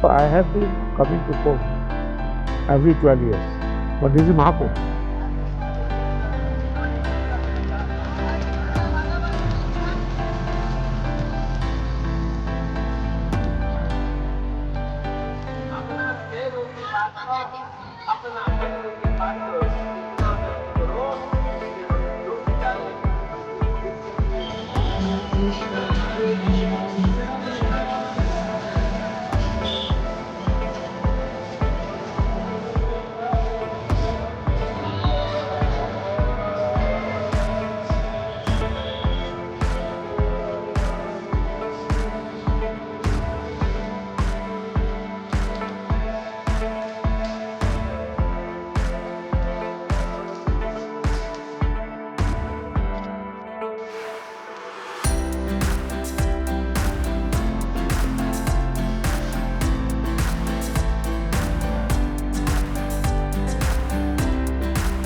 I have been coming to Kumbh every 12 years, but this is Maha Kumbh.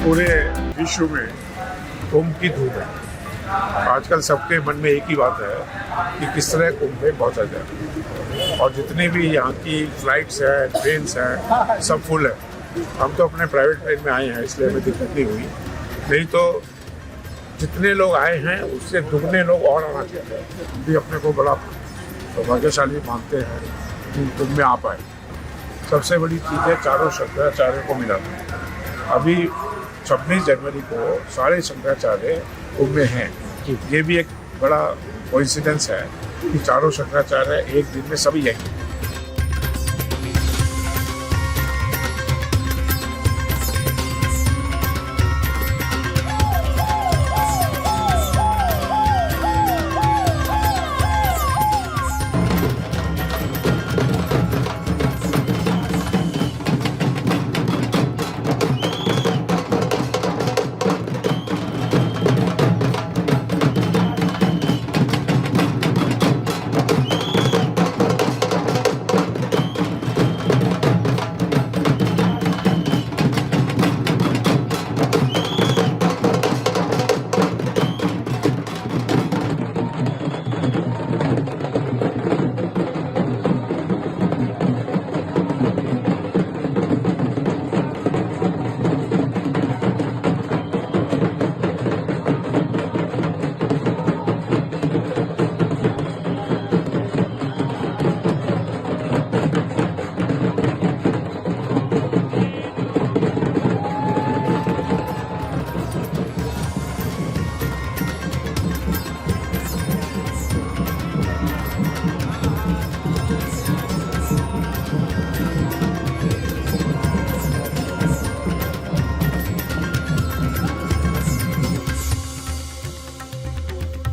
पूरे विश्व में कुंभ की धूम है। आजकल सबके मन में एक ही बात है कि किस तरह कुंभ में पहुंचा जाए, और जितनी भी यहाँ की फ्लाइट्स है, ट्रेन्स हैं, सब फुल है। हम तो अपने प्राइवेट प्लेन में आए हैं, इसलिए हमें दिक्कत नहीं हुई, नहीं तो जितने लोग आए हैं उससे दुगने लोग और आना चाहिए। भी अपने को बड़ा सौभाग्यशाली मानते हैं कि कुंभ में आ पाए। सबसे बड़ी चीज़ है चारों शंकराचार्यों को मिलाना। अभी 26 जनवरी को सारे शंकराचार्य कुंभ में हैं। ये भी एक बड़ा कोइंसिडेंस है कि चारों शंकराचार्य एक दिन में सभी आएंगे।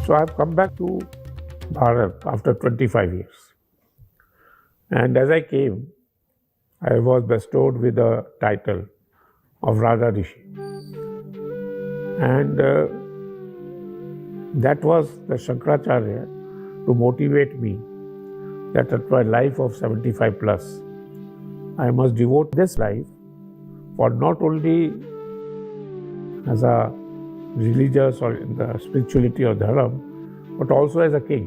So I've come back to Bharat after 25 years. And as I came, I was bestowed with the title of Rajarishi. And that was the Shankaracharya to motivate me that at my life of 75 plus, I must devote this life for not only as a religious or in the spirituality or dharma, but also as a king.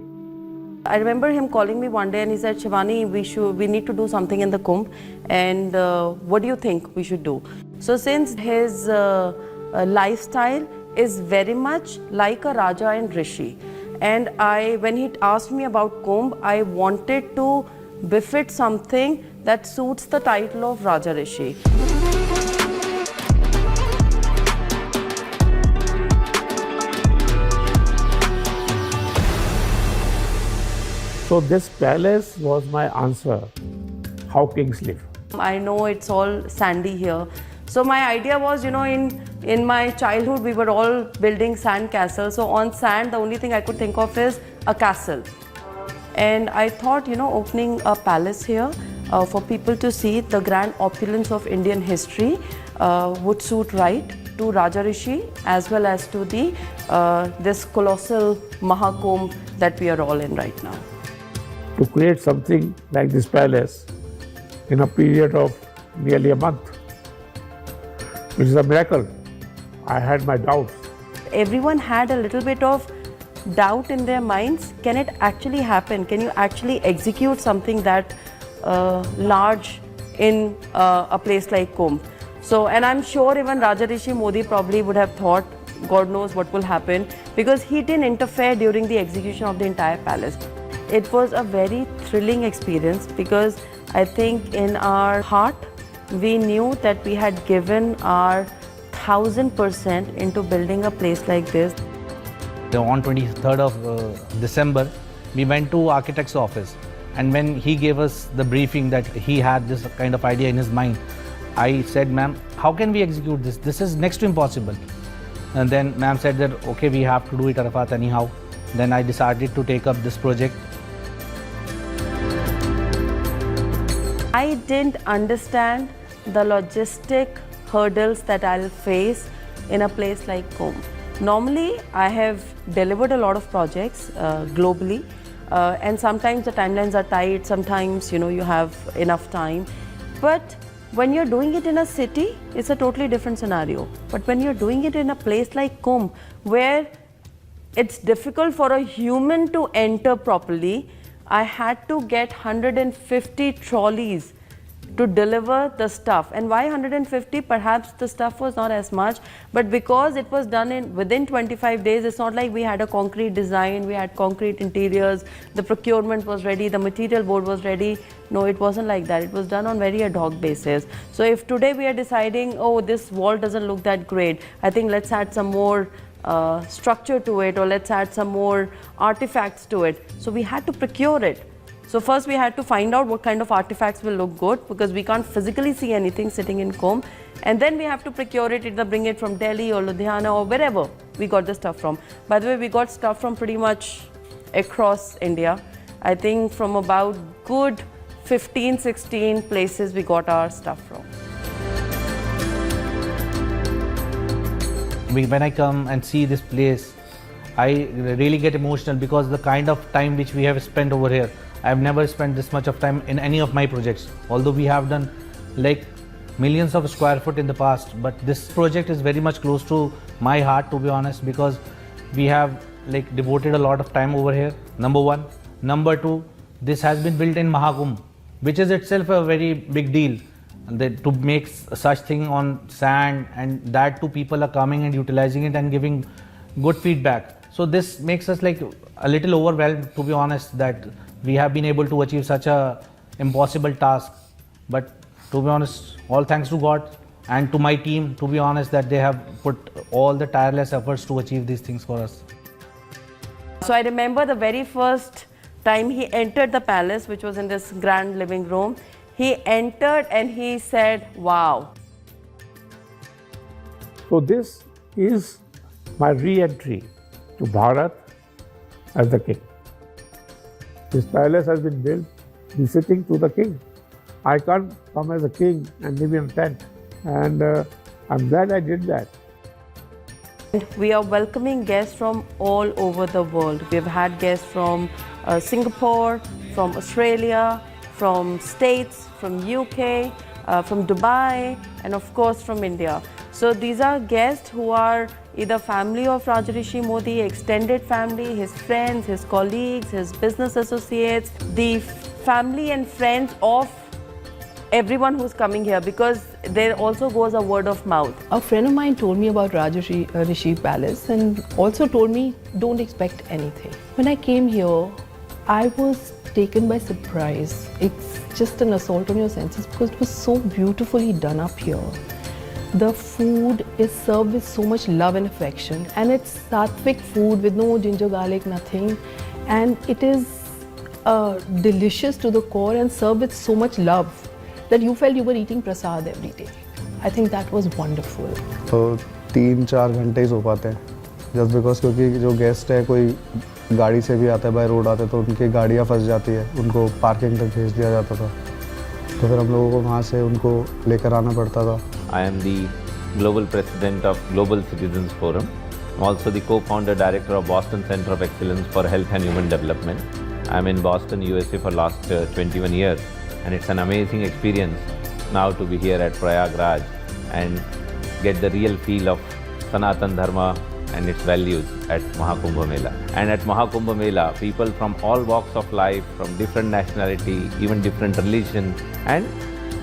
I remember him calling me one day and he said, Shivani, we need to do something in the Kumbh, and what do you think we should do? So since his lifestyle is very much like a Raja and Rishi, and when he asked me about Kumbh, I wanted to befit something that suits the title of Rajarishi. So this palace was my answer, how kings live. I know it's all sandy here. So my idea was, in my childhood, we were all building sand castles. So on sand, the only thing I could think of is a castle. And I thought, opening a palace here for people to see the grand opulence of Indian history would suit right to Rajarishi as well as to the this colossal Maha Kumbh that we are all in right now. To create something like this palace in a period of nearly a month, which is a miracle. I had my doubts. Everyone had a little bit of doubt in their minds. Can it actually happen? Can you actually execute something that large in a place like Kumbh. So, and I'm sure even Rajarishi Modi probably would have thought, God knows what will happen, because he didn't interfere during the execution of the entire palace. It was a very thrilling experience because I think in our heart we knew that we had given our 1000% into building a place like this. On 23rd of December, we went to architect's office, and when he gave us the briefing that he had this kind of idea in his mind, I said, ma'am, how can we execute this? This is next to impossible. And then ma'am said that, okay, we have to do it, Arafat, anyhow. Then I decided to take up this project. I didn't understand the logistic hurdles that I'll face in a place like Kumbh. Normally, I have delivered a lot of projects globally, and sometimes the timelines are tight, sometimes you have enough time. But when you're doing it in a city, it's a totally different scenario. But when you're doing it in a place like Kumbh, where it's difficult for a human to enter properly, I had to get 150 trolleys to deliver the stuff. And why 150? Perhaps the stuff was not as much, but because it was done within 25 days, it's not like we had a concrete design, we had concrete interiors, the procurement was ready, the material board was ready. No, it wasn't like that. It was done on very ad hoc basis. So if today we are deciding, oh, this wall doesn't look that great, I think let's add some more structure to it, or let's add some more artifacts to it. So we had to procure it. So first we had to find out what kind of artifacts will look good, because we can't physically see anything sitting in Kumbh. And then we have to procure it, either bring it from Delhi or Ludhiana or wherever we got the stuff from. By the way, we got stuff from pretty much across India. I think from about good 15, 16 places we got our stuff from. When I come and see this place, I really get emotional, because the kind of time which we have spent over here, I have never spent this much of time in any of my projects. Although we have done like millions of square foot in the past, but this project is very much close to my heart, to be honest, because we have like devoted a lot of time over here, number one. Number two, this has been built in Maha Kumbh, which is itself a very big deal. To make such thing on sand, and that too people are coming and utilizing it and giving good feedback. So this makes us like a little overwhelmed, to be honest, that we have been able to achieve such a impossible task. But to be honest, all thanks to God and to my team, to be honest, that they have put all the tireless efforts to achieve these things for us. So I remember the very first time he entered the palace, which was in this grand living room. He entered and he said, wow. So this is my re-entry to Bharat as the king. This palace has been built befitting to the king. I can't come as a king and live in a tent, and I'm glad I did that. We are welcoming guests from all over the world. We've had guests from Singapore, from Australia, from States, from UK, from Dubai, and of course from India. So these are guests who are either family of Rajarishi Modi, extended family, his friends, his colleagues, his business associates, the family and friends of everyone who's coming here, because there also goes a word of mouth. A friend of mine told me about Rajarishi Palace and also told me, don't expect anything. When I came here, I was taken by surprise. It's just an assault on your senses because it was so beautifully done up here. The food is served with so much love and affection, and it's sattvic food with no ginger garlic, nothing, and it is delicious to the core and served with so much love that you felt you were eating prasad every day. I think that was wonderful. तो 3-4 घंटे ही सो पाते हैं, just because क्योंकि जो guest है कोई गाड़ी से भी आता है, बाय रोड आते हैं, तो उनकी गाड़ियाँ फंस जाती है, उनको पार्किंग तक भेज दिया जाता था, तो फिर हम लोगों को वहाँ से उनको लेकर आना पड़ता था. I am the Global President of Global Citizens Forum. I'm also the co-founder director of Boston Center of Excellence for Health and Human Development. I'm in Boston, USA for last 21 years, and it's an amazing experience now to be here at Prayagraj and get the real feel of Sanatan Dharma and its values at Maha Kumbh Mela. And at Maha Kumbh Mela, people from all walks of life, from different nationality, even different religion and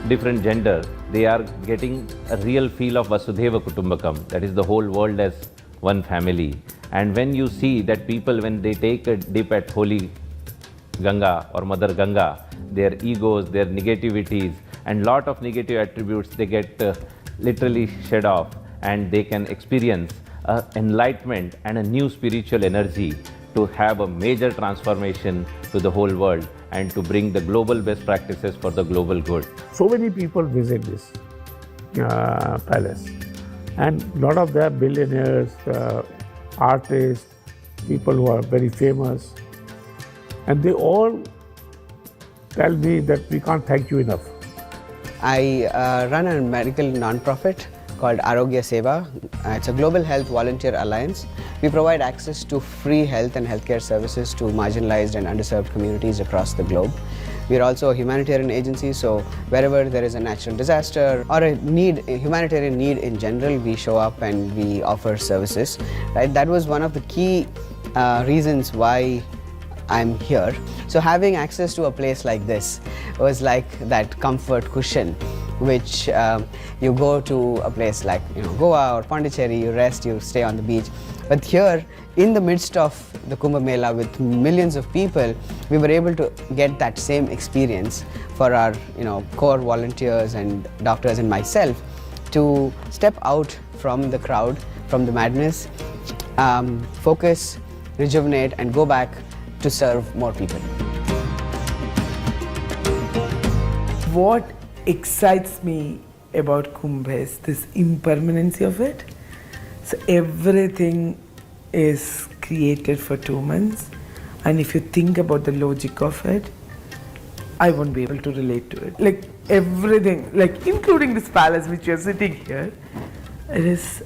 different gender, they are getting a real feel of Vasudhaiva Kutumbakam, that is the whole world as one family. And when you see that people, when they take a dip at Holy Ganga or Mother Ganga, their egos, their negativities and lot of negative attributes, they get literally shed off, and they can experience enlightenment and a new spiritual energy to have a major transformation to the whole world and to bring the global best practices for the global good. So many people visit this palace, and a lot of them billionaires, artists, people who are very famous, and they all tell me that we can't thank you enough. I run a medical non-profit called Arogya Seva. It's a global health volunteer alliance. We provide access to free health and healthcare services to marginalized and underserved communities across the globe. We are also a humanitarian agency, so wherever there is a natural disaster or a humanitarian need in general, we show up and we offer services. Right? That was one of the key reasons why I'm here. So having access to a place like this was like that comfort cushion, which you go to a place like Goa or Pondicherry, you rest, you stay on the beach. But here, in the midst of the Kumbh Mela with millions of people, we were able to get that same experience for our core volunteers and doctors and myself to step out from the crowd, from the madness, focus, rejuvenate and go back to serve more people. What excites me about Kumbh is this impermanence of it. So everything is created for 2 months, and if you think about the logic of it, I won't be able to relate to it. Like everything, like including this palace which you're sitting here, it is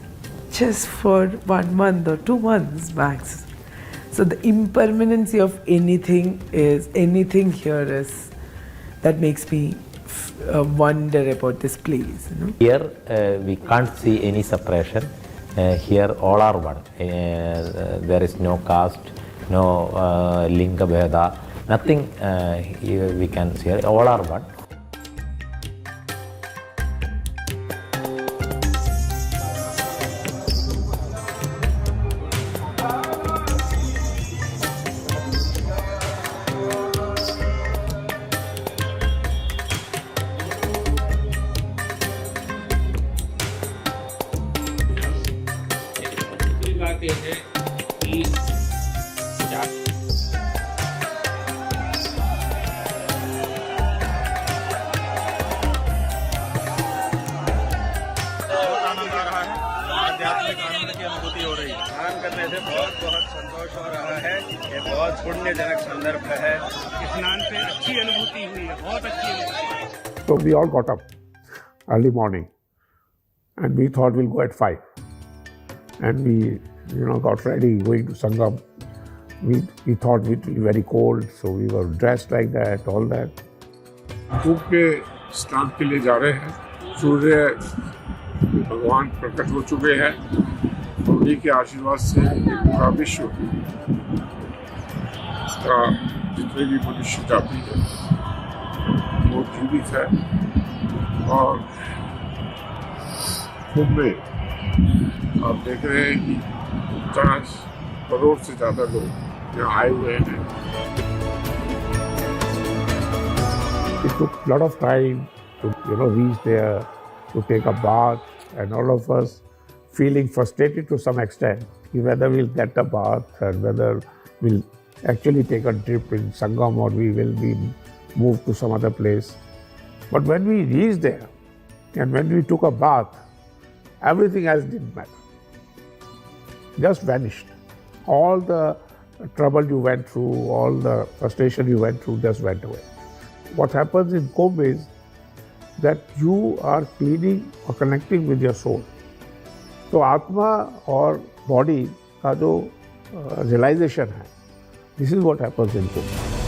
just for 1 month or 2 months max. So the impermanence of anything here is that makes me wonder about this place. Here we can't see any separation. Here all are one. There is no caste, no linga bheda, nothing here we can see. All are one. So we all got up early morning, and we thought we'll go at 5. And we, got ready, going to Sangam. We thought it would be very cold, so we were dressed like that, all that. कुंभ के स्नान के लिए जा रहे हैं। सूर्य भगवान प्रकट हो चुके हैं। उन्हीं के आशीर्वाद से पूरा विश्व का जितने भी मनुष्य जाति है वो जीवित है, और कुंभ में आप देख रहे हैं कि 50 करोड़ से ज़्यादा लोग यहाँ आए हुए हैं। It took a lot of time to reach there, to take a bath, and all of us feeling frustrated to some extent whether we'll get a bath and whether we'll actually take a trip in Sangam or we will be moved to some other place. But when we reached there and when we took a bath, everything else didn't matter. Just vanished. All the trouble you went through, all the frustration you went through just went away. What happens in Kumbh is that you are cleaning or connecting with your soul. So आत्मा और body का जो realization है, this is what happens in Kumbh.